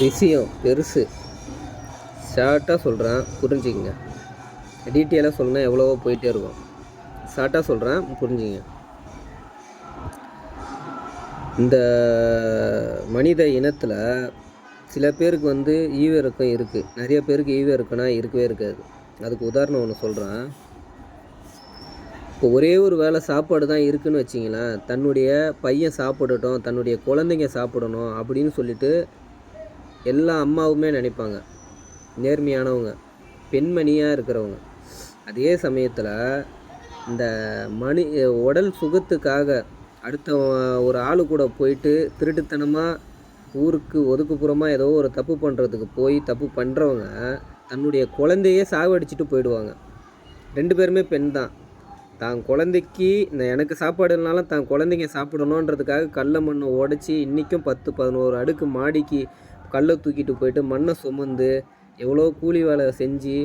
விஷயம் பெருசு. ஷார்ட்டாக சொல்கிறேன், புரிஞ்சுக்கங்க. டீட்டெயிலாக சொல்லணும் எவ்வளவோ போயிட்டே இருக்கும். ஷார்ட்டாக சொல்கிறேன், புரிஞ்சுங்க. இந்த மனித இனத்தில் சில பேருக்கு வந்து ஈவிரக்கம் இருக்குது, நிறைய பேருக்கு ஈவிரக்கம்னா இருக்கவே இருக்காது. அதுக்கு உதாரணம் ஒன்று சொல்கிறேன். இப்போ ஒரே ஒரு வேளை சாப்பாடு தான் இருக்குதுன்னு வச்சிங்களேன், தன்னுடைய பையன் சாப்பிடட்டும், தன்னுடைய குழந்தைங்க சாப்பிடணும் அப்படின்னு சொல்லிட்டு எல்லா அம்மாவுமே நினைப்பாங்க, நேர்மையானவங்க, பெண்மணியாக இருக்கிறவங்க. அதே சமயத்தில் இந்த உடல் சுகத்துக்காக அடுத்த ஒரு ஆளு கூட போயிட்டு திருட்டுத்தனமாக ஊருக்கு ஒதுக்குப்புறமாக ஏதோ ஒரு தப்பு பண்ணுறதுக்கு போய் தப்பு பண்ணுறவங்க தன்னுடைய குழந்தையே சாவடிச்சுட்டு போயிடுவாங்க. 2 பேருமே பெண் தான். தான் குழந்தைக்கு எனக்கு சாப்பாடு இல்லைனாலும் தான் குழந்தைங்க சாப்பிடணுன்றதுக்காக கல்லை மண்ணை உடச்சி இன்றைக்கும் 10-11 அடுக்கு மாடிக்கு கல்லை தூக்கிட்டு போயிட்டு மண்ணை சுமந்து எவ்வளோ கூலி வேலை செஞ்சு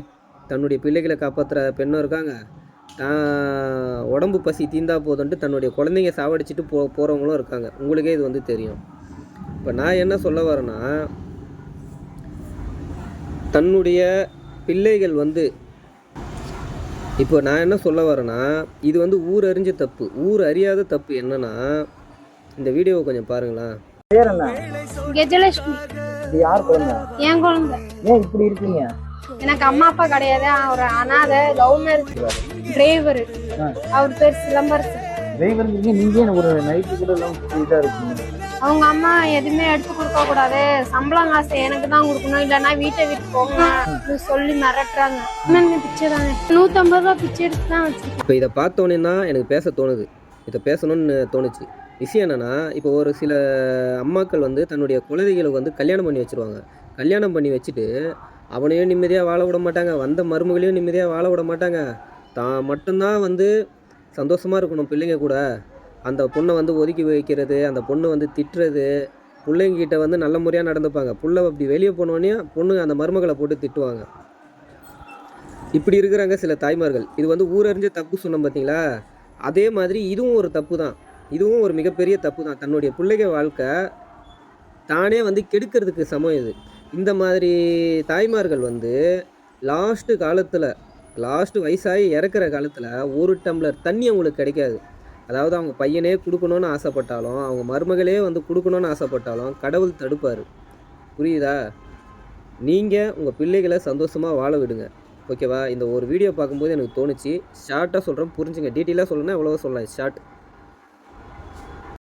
தன்னுடைய பிள்ளைகளை காப்பாற்றுற பெண்ணும் இருக்காங்க. தான் உடம்பு பசி தீந்தா போதுன்ட்டு தன்னுடைய குழந்தைங்க சாவடிச்சிட்டு போகிறவங்களும் இருக்காங்க. உங்களுக்கே இது வந்து தெரியும். இப்போ நான் என்ன சொல்ல வரேன்னா, தன்னுடைய பிள்ளைகள் வந்து இப்போ நான் என்ன சொல்ல வரேன்னா, இது வந்து ஊர் அறிஞ்ச தப்பு. ஊர் அறியாத தப்பு என்னன்னா, இந்த வீடியோவை கொஞ்சம் பாருங்களேன். பேர் என்ன? கஜலட்சுமி. இது யார் குழந்தை? என் குழந்தை. ஏன் இப்படி இருக்கீங்க? எனக்கு அம்மா அப்பா கிடையாது. ஒரு அனாதை லவ் மேரேஜ் டிரைவர். அவர் பேர் சிலம்பரசன். டிரைவர் நீங்க ஒரு நைட்டு கூட எல்லாம் இதா இருக்கீங்க. அவங்க அம்மா எதுவுமே எடுத்து கொடுக்க கூடாது, சம்பளம் காசு எனக்கு தான் கொடுக்கணும், இல்லைன்னா வீட்டை விட்டு போங்க சொல்லி மிரட்டுறாங்க. பிச்சை தாங்க 150 ரூபா பிச்சை எடுத்து தான் வச்சிருக்கேன். இப்போ இதை பார்த்தோன்னே தான் எனக்கு பேச தோணுது, இதை பேசணும்னு தோணுச்சு. விஷயம் என்னென்னா, இப்போ ஒரு சில அம்மாக்கள் வந்து தன்னுடைய குழந்தைகளுக்கு வந்து கல்யாணம் பண்ணி வச்சுருவாங்க. கல்யாணம் பண்ணி வச்சுட்டு அவனையும் நிம்மதியாக வாழ விட மாட்டாங்க, வந்த மருமகளையும் நிம்மதியாக வாழ விட மாட்டாங்க. தான் மட்டும்தான் வந்து சந்தோஷமாக இருக்கணும் பிள்ளைங்க கூட. அந்த பொண்ணை வந்து ஒதுக்கி வைக்கிறது, அந்த பொண்ணு வந்து திட்டுறது, பிள்ளைங்கிட்ட வந்து நல்ல முறையாக நடந்துப்பாங்க. புள்ள அப்படி வெளியே போனோடனே பொண்ணு அந்த மருமகளை போட்டு திட்டுவாங்க. இப்படி இருக்கிறாங்க சில தாய்மார்கள். இது வந்து ஊரறிஞ்ச தப்பு சொன்னோம் பார்த்தீங்களா, அதே மாதிரி இதுவும் ஒரு தப்பு தான். இதுவும் ஒரு மிகப்பெரிய தப்பு தான். தன்னுடைய பிள்ளைங்க வாழ்க்கை தானே வந்து கெடுக்கிறதுக்கு சமம் இது. இந்த மாதிரி தாய்மார்கள் வந்து லாஸ்ட்டு வயசாகி இறக்குற காலத்தில் ஒரு டம்ளர் தண்ணி அவங்களுக்கு கிடைக்காது. அதாவது அவங்க பையனே கொடுக்கணுன்னு ஆசைப்பட்டாலும், அவங்க மருமகளே வந்து கொடுக்கணுன்னு ஆசைப்பட்டாலும் கடவுள் தடுப்பார். புரியுதா? நீங்கள் உங்கள் பிள்ளைகளை சந்தோஷமாக வாழ விடுங்க, ஓகேவா? இந்த ஒரு வீடியோ பார்க்கும்போது எனக்கு தோணுச்சு, ஷார்ட்டாக சொல்கிறேன், புரிஞ்சுங்க. டீட்டெயிலாக சொல்லணும்னா எவ்வளோ சொல்லலாம், ஷார்ட்.